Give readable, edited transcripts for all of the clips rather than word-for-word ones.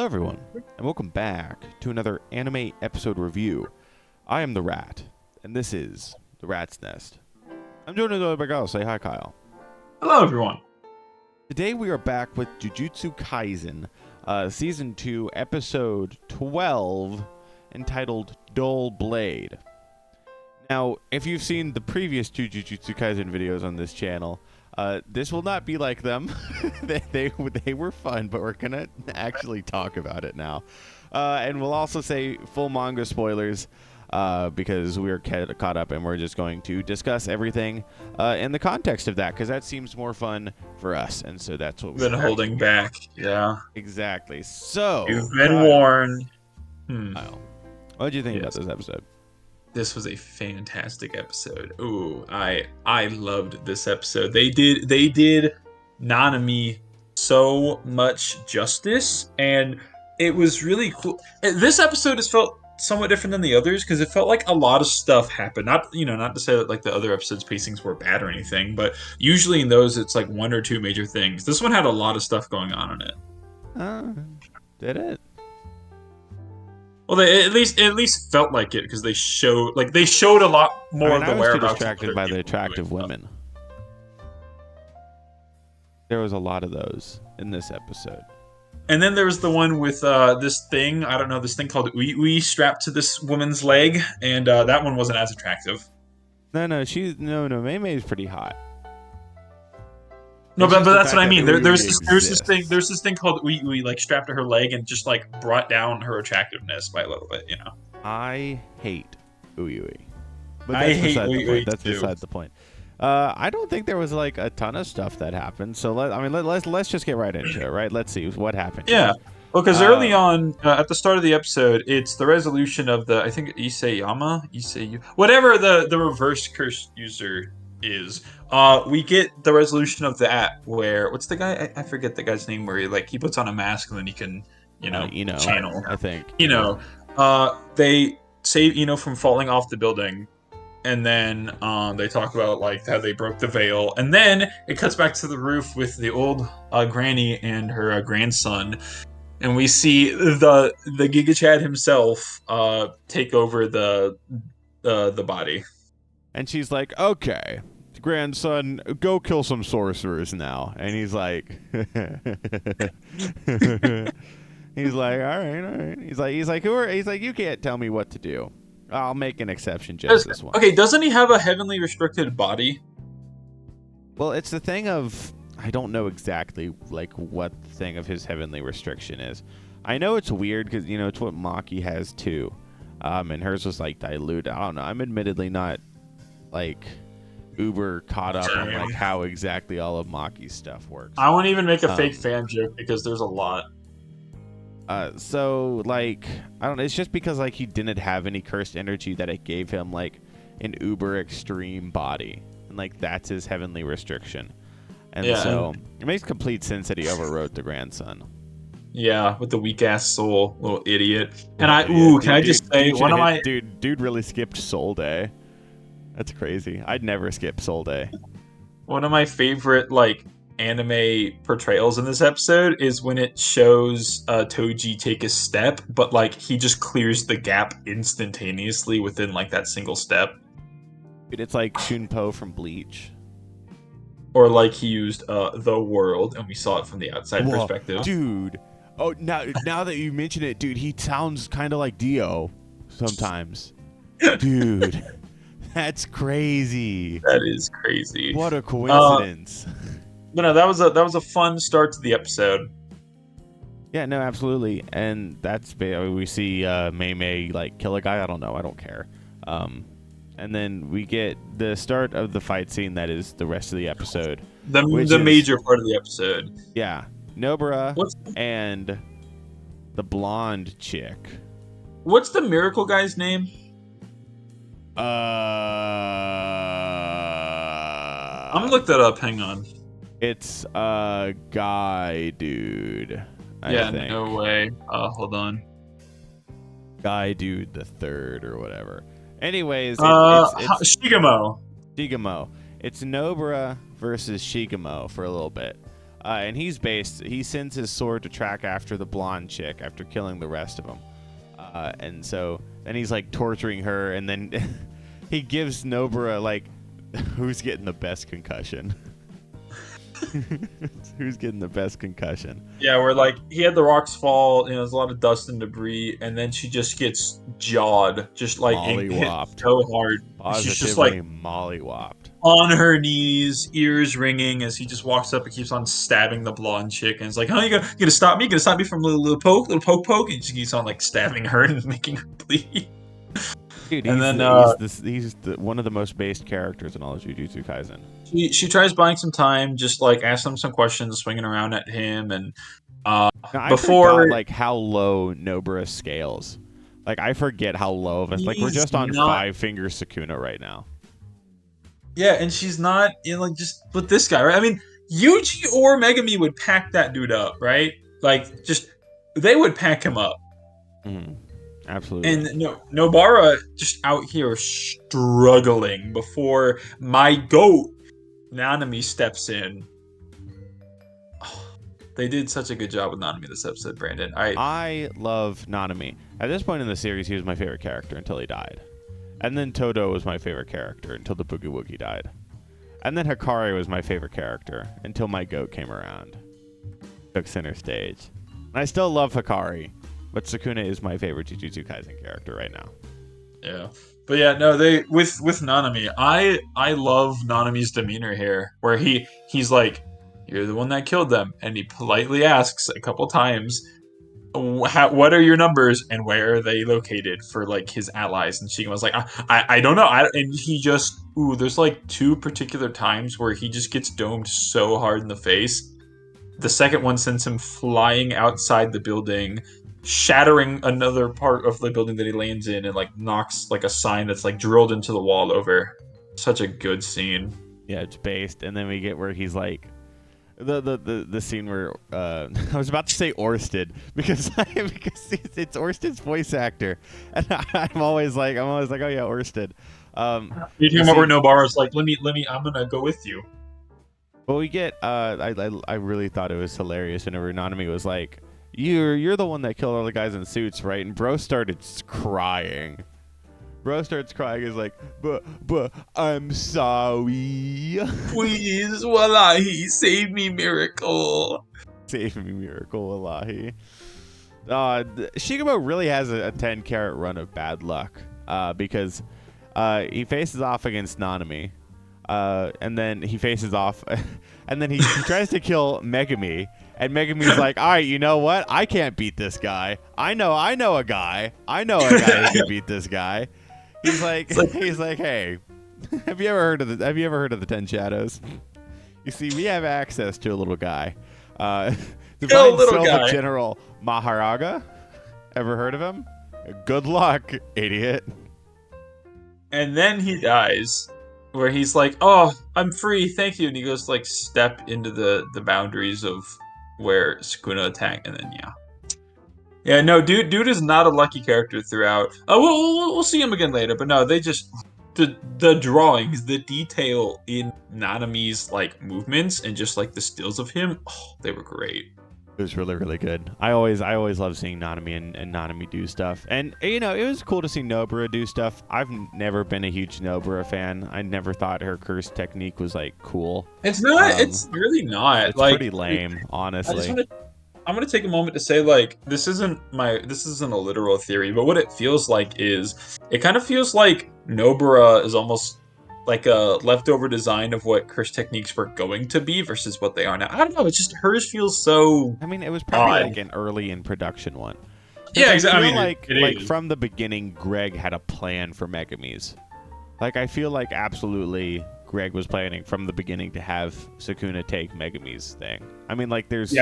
Hello everyone, and welcome back to another anime episode review. I am the Rat, and this is The Rat's Nest. I'm joined by Kyle. Say hi, Kyle. Hello everyone. Today we are back with Jujutsu Kaisen, Season 2, Episode 12, entitled Dull Blade. Now, if you've seen the previous two Jujutsu Kaisen videos on this channel, this will not be like them. they were fun, but we're gonna actually talk about it now, and we'll also say full manga spoilers because we're caught up, and we're just going to discuss everything in the context of that, because that seems more fun for us, and so that's what we've been holding back. Yeah, exactly. So you've been Kyle, warned. Kyle, what did you think about this episode? This was a fantastic episode. Ooh, I loved this episode. They did Nanami so much justice, and it was really cool. This episode has felt somewhat different than the others because it felt like a lot of stuff happened. Not to say that like the other episodes' pacings were bad or anything, but usually in those it's like one or two major things. This one had a lot of stuff going on in it. Did it? Well, they at least felt like it because they showed a lot more of the whereabouts. I was too distracted by the attractive women. There was a lot of those in this episode. And then there was the one with this thing. I don't know, this thing called Ui strapped to this woman's leg, and that one wasn't as attractive. No, Mei Mei's pretty hot. No, but that's what I mean. There's this thing called Ui like strapped to her leg and just like brought down her attractiveness by a little bit, you know. I hate Ui. But That's beside the point. I don't think there was like a ton of stuff that happened. So let's just get right into it, right? Let's see what happened. Yeah. Well, because early on, at the start of the episode, it's the resolution of the, I think, whatever the reverse curse user is. We get the resolution of that where, what's the guy? I forget the guy's name, where he puts on a mask and then he can, channel. I think. They save Ino from falling off the building. And then they talk about like how they broke the veil, and then it cuts back to the roof with the old granny and her grandson, and we see the Giga Chad himself take over the body. And she's like, "Okay, grandson, go kill some sorcerers now." And he's like, he's like, all right. He's like, who are? He's like, you can't tell me what to do. I'll make an exception just this one. Okay, doesn't he have a heavenly restricted body? Well, it's the thing of, I don't know exactly like what the thing of his heavenly restriction is. I know it's weird because it's what Maki has too, and hers was like dilute. I don't know. I'm admittedly not like uber caught up on like how exactly all of Maki's stuff works. I won't even make a fake fan joke because there's a lot. So like, I don't know, it's just because like he didn't have any cursed energy that it gave him like an uber extreme body, and like that's his heavenly restriction. And so it makes complete sense that he overwrote the grandson. Yeah, with the weak ass soul, little idiot. And I just say one of my dude really skipped Soul Day. That's crazy. I'd never skip Soul Day. One of my favorite like anime portrayals in this episode is when it shows Toji take a step, but like he just clears the gap instantaneously within like that single step. It's like Shunpo from Bleach. Or like he used the world, and we saw it from the outside perspective. Dude. Oh, now that you mention it, dude, he sounds kind of like Dio sometimes. Dude, that's crazy. That is crazy. What a coincidence. But no, that was a fun start to the episode. Yeah, no, absolutely, and that's we see Mei Mei like kill a guy. I don't know, I don't care. And then we get the start of the fight scene that is the rest of the episode. The major part of the episode. Yeah, Nobara and the blonde chick. What's the miracle guy's name? I'm gonna look that up. Hang on. It's a guy, dude. I think. No way. Hold on. Guy dude the third or whatever. Anyways, it's Shigamo. Shigamo. It's Nobara versus Shigamo for a little bit. And he sends his sword to track after the blonde chick after killing the rest of them. And so then he's like torturing her, and then he gives Nobara like, who's getting the best concussion? Who's getting the best concussion? Yeah, where like he had the rocks fall, there's a lot of dust and debris, and then she just gets jawed, just like hit so hard. She's just like mollywopped on her knees, ears ringing, as he just walks up and keeps on stabbing the blonde chick, and it's like, "Oh, you gonna stop me? You gonna stop me from little poke, and he just keeps on like stabbing her and making her bleed." Dude, and he's one of the most based characters in all of Jujutsu Kaisen. She tries buying some time, just like asking him some questions, swinging around at him, and now, I forgot like how low Nobara scales. Like I forget how low of it. Like we're just on 5 finger Sukuna right now. Yeah, and she's not like just with this guy, right? I mean, Yuji or Megumi would pack that dude up, right? Like just they would pack him up. Absolutely. And Nobara just out here struggling before my goat Nanami steps in. Oh, they did such a good job with Nanami this episode, Brandon. I love Nanami. At this point in the series, he was my favorite character until he died. And then Todo was my favorite character until the Boogie Woogie died. And then Hikari was my favorite character until my goat came around. Took center stage. And I still love Hikari, but Sukuna is my favorite Jujutsu Kaisen character right now. Yeah. But yeah, no, they with Nanami, I love Nanami's demeanor here, where he's like, "You're the one that killed them," and he politely asks a couple times, "What are your numbers and where are they located for like his allies?" And Shigema was like, "I don't know." And he just there's like 2 particular times where he just gets domed so hard in the face. The second one sends him flying outside the building, shattering another part of the building that he lands in, and like knocks like a sign that's like drilled into the wall over. Such a good scene. Yeah, it's based, and then we get where he's like the scene where I was about to say Orsted because it's Orsted's voice actor, and I'm always like oh yeah, Orsted. You talking about where Nobara's like, let me, I'm gonna go with you. But we get I really thought it was hilarious whenever Nanami was like, You're the one that killed all the guys in suits, right? And bro started crying. Bro starts crying. He's like, but I'm sorry. Please, wallahi, save me, miracle. Save me, miracle, wallahi. Shigemo really has a 10-carat run of bad luck because he faces off against Nanami. And then he faces off, and then he tries to kill Megumi. And Megumi's like, all right, you know what? I can't beat this guy. I know a guy. I know a guy who can beat this guy. He's like, hey, have you ever heard of the 10 Shadows? You see, we have access to a little guy. Divine Silver General Maharaga. Ever heard of him? Good luck, idiot. And then he dies. Where he's like, oh, I'm free, thank you. And he goes to like step into the boundaries of where Sukuna attacked, and then yeah, no, dude is not a lucky character throughout. We'll see him again later, but no, they just the drawings, the detail in Nanami's like movements and just like the stills of him, they were great. It was really, really good. I always love seeing Nanami and Nanami do stuff. And, it was cool to see Nobara do stuff. I've never been a huge Nobara fan. I never thought her curse technique was, like, cool. It's not. It's really not. It's like, pretty lame, honestly. I'm going to take a moment to say, like, this isn't a literal theory, but what it feels like is, it kind of feels like Nobara is almost like a leftover design of what curse techniques were going to be versus what they are now. I don't know. It's just hers feels so. I mean, it was probably like an early in production one. Yeah, exactly. I mean, like from the beginning, Greg had a plan for Megumi's. Like, I feel like absolutely Greg was planning from the beginning to have Sukuna take Megumi's thing. I mean, like, there's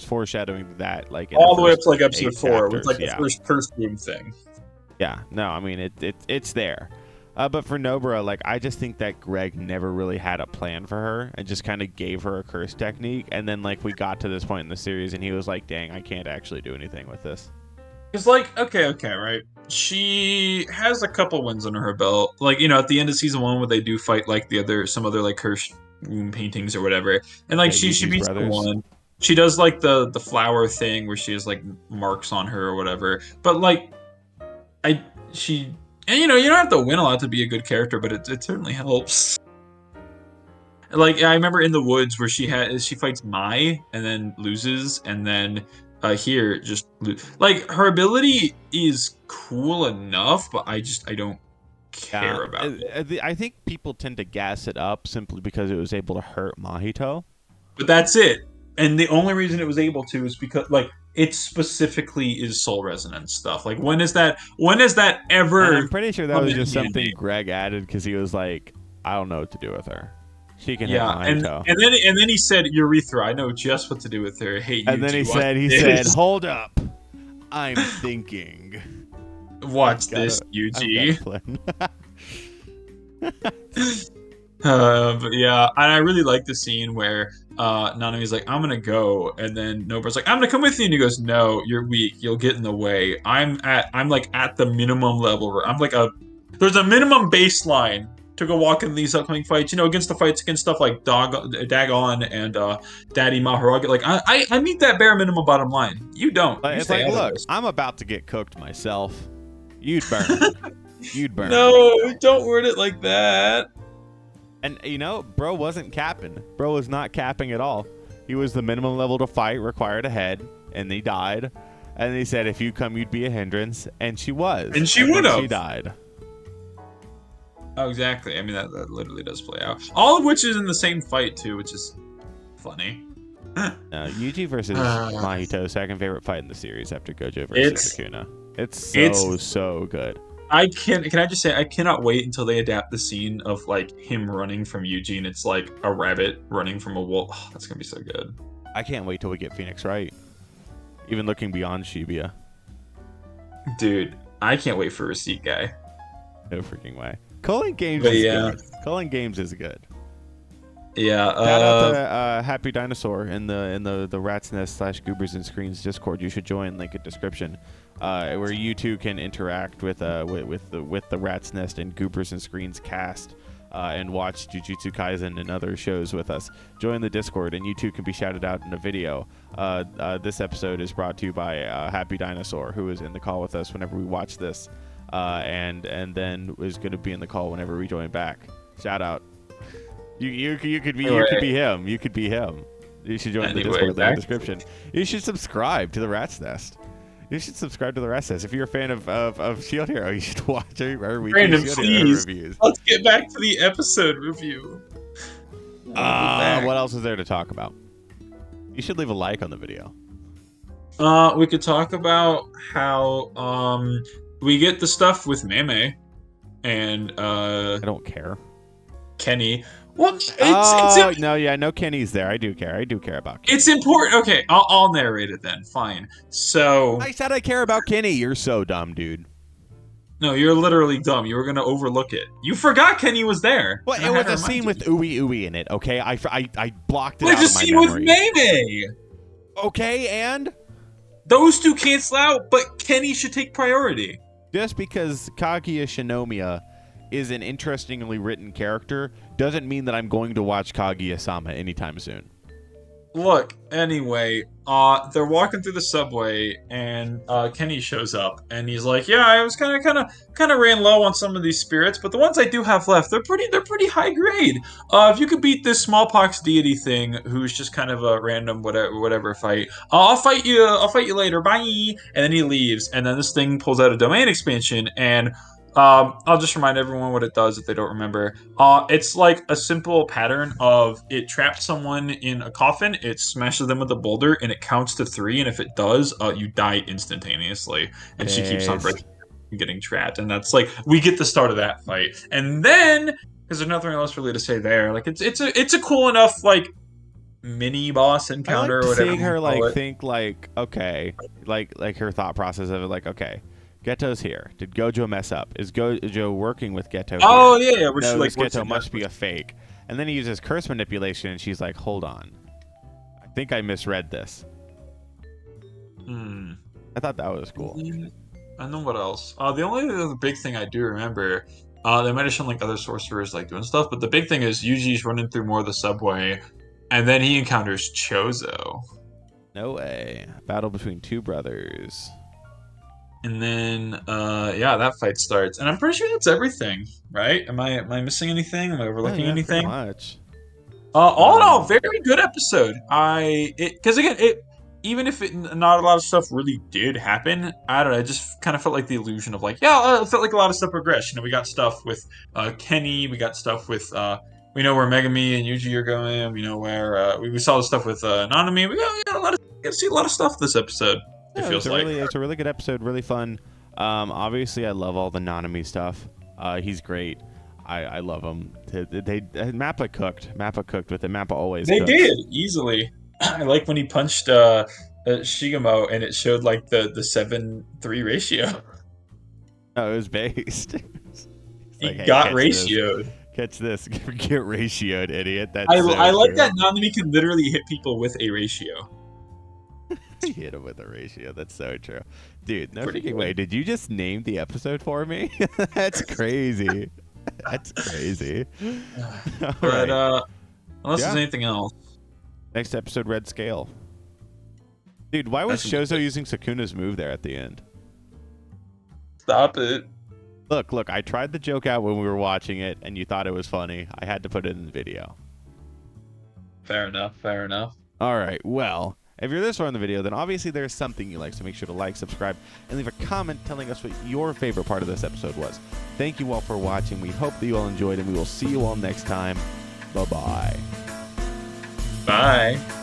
foreshadowing to that, like all the way up to like episode 4 with like the first curse room thing. Yeah, no, I mean it's there. But for Nobara, like, I just think that Greg never really had a plan for her and just kind of gave her a curse technique. And then, like, we got to this point in the series and he was like, dang, I can't actually do anything with this. It's like, okay, right? She has a couple wins under her belt. Like, at the end of season 1 where they do fight, like, some other, like, cursed womb paintings or whatever. And like Yeah, she Yuji's beats the brothers. one. She does like the flower thing where she has like marks on her or whatever. But like I she and you don't have to win a lot to be a good character, but it certainly helps. Like I remember in the woods where she fights Mai and then loses, and then here just like her ability is cool enough, but I don't Yeah, care about it. I think people tend to gas it up simply because it was able to hurt Mahito. But that's it. And the only reason it was able to is because like it specifically is soul resonance stuff. Like when has that And ever I'm pretty sure that come was in just something handy? Greg added because he was like, I don't know what to do with her. She can hit Yeah, and Mahito. and then he said, "Urethra, I know just what to do with her. Hey, And then Yuji, watch he said, this. hold up. I'm thinking. Watch this, I've got a Yuji." plan. But yeah, and I really like the scene where Nanami's like, "I'm gonna go," and then Nobra's like, "I'm gonna come with you," and he goes, "No, you're weak. You'll get in the way. I'm like at the minimum level. I'm like there's a minimum baseline to go walk in these upcoming fights. Against the fights against stuff like Dagon and Daddy Maharage. Like I meet that bare minimum bottom line. You don't. You It's stay like, out of look, this. I'm about to get cooked myself. You'd burn. You'd burn. No, don't word it like that. And, bro wasn't capping. Bro was not capping at all. He was the minimum level to fight required ahead, and he died. And he said, if you come, you'd be a hindrance. And she was. And she then would have. She died. Oh, exactly. I mean, that literally does play out. All of which is in the same fight, too, which is funny. Yuji versus Mahito, second favorite fight in the series after Gojo versus Sukuna. It's so good. Can I just say, I cannot wait until they adapt the scene of, like, him running from Yuji, and it's, like, a rabbit running from a wolf. Oh, that's gonna be so good. I can't wait till we get Phoenix right. Even looking beyond Shibuya. Dude, I can't wait for Receipt Guy. No freaking way. Calling Games But is yeah. good. Calling Games is good. Yeah, Shout out to Happy Dinosaur in the Rat's Nest / Goobers and Screens Discord. You should join, link in description, where you two can interact with the Rat's Nest and Goobers and Screens cast, and watch Jujutsu Kaisen and other shows with us. Join the Discord, and you two can be shouted out in a video. This episode is brought to you by Happy Dinosaur, who is in the call with us whenever we watch this, and then is going to be in the call whenever we join back. Shout out. You could be him. You could be him. You should join the Discord link in the description. You should subscribe to the Rat's Nest. You should subscribe to the Rat's Nest. If you're a fan of Shield Hero, you should watch our weekly Brandon, Shield Hero please. reviews. Let's get back to the episode review. What else is there to talk about? You should leave a like on the video. We could talk about how we get the stuff with Meme and I don't care. Kenny. Well, no, Kenny's there. I do care. I do care about Kenny. It's important. Okay, I'll narrate it then. Fine. So I said I care about Kenny. You're so dumb, dude. no, you're literally dumb. You were gonna overlook it. You forgot Kenny was there. Well, it was a scene with Ooey in it. Okay, I blocked it There's out a of my scene memory. with Meme. Okay, and Those two cancel out, but Kenny should take priority. just because Kaguya Shinomiya is an interestingly written character doesn't mean that I'm going to watch Kaguya-sama anytime soon. Look, anyway, they're walking through the subway, and Kenny shows up, and he's like, "Yeah, I was kind of ran low on some of these spirits, but the ones I do have left, they're pretty high grade. If you could beat this smallpox deity thing, who's just kind of a random whatever fight, I'll fight you. I'll fight you later. Bye." And then he leaves, and then this thing pulls out a domain expansion, and I'll just remind everyone what it does if they don't remember. It's like a simple pattern of it traps someone in a coffin, it smashes them with a boulder, and it counts to 3. And if it does, you die instantaneously. And she keeps on breaking, getting trapped, and that's like we get the start of that fight. And then because there's nothing else really to say there. Like it's a cool enough like mini boss encounter. I like or whatever seeing her it. think okay, like her thought process of it, like, okay, Geto's here. Did Gojo mess up? Is Gojo working with Geto? Oh here? yeah, where no, she like this Geto must be a fake. And then he uses curse manipulation, and she's like, hold on, I think I misread this. I thought that was cool. I know what else. The only other big thing I do remember They might have shown like other sorcerers like doing stuff, but the big thing is Yuji's running through more of the subway, and then he encounters Chozo. No way. Battle between two brothers. And then yeah, that fight starts. And I'm pretty sure that's everything, right? Am I missing anything? Am I Oh overlooking yeah, pretty anything? much. All in all, Um, very good episode. Because again, even if not a lot of stuff really did happen, I don't know. It just kind of felt like the illusion of like, yeah, it felt like a lot of stuff progressed. You know, we got stuff with Kenny, we got stuff with we know where Megami and Yuji are going. We know where we saw the stuff with Nanami. We got a lot of we got to see a lot of stuff this episode. It yeah, feels like. it was a really good episode, really fun. Obviously, I love all the Nanami stuff. He's great. I love him. They Mappa cooked. Mappa cooked with it. Mappa always They cooks. did easily. I like when he punched Shigamo and it showed like the 7-3 ratio. No, it was based. It's He like, hey, got catch this. ratioed. Catch this. Get ratioed, idiot. That's I so like true. that Nanami can literally hit people with a ratio. He hit him with a ratio. That's so true. Dude, no Pretty freaking good. way. Did you just name the episode for me? That's crazy. That's crazy. All But right. unless Yeah. there's anything else, Next episode, Red Scale. Dude, why was That's Shozo using Sukuna's move there at the end? stop it. Look, I tried the joke out when we were watching it, and you thought it was funny. I had to put it in the video. Fair enough. Fair enough. All right, well, if you're this far in the video, then obviously there's something you like, so make sure to like, subscribe, and leave a comment telling us what your favorite part of this episode was. Thank you all for watching. We hope that you all enjoyed, and we will see you all next time. Bye-bye. Bye.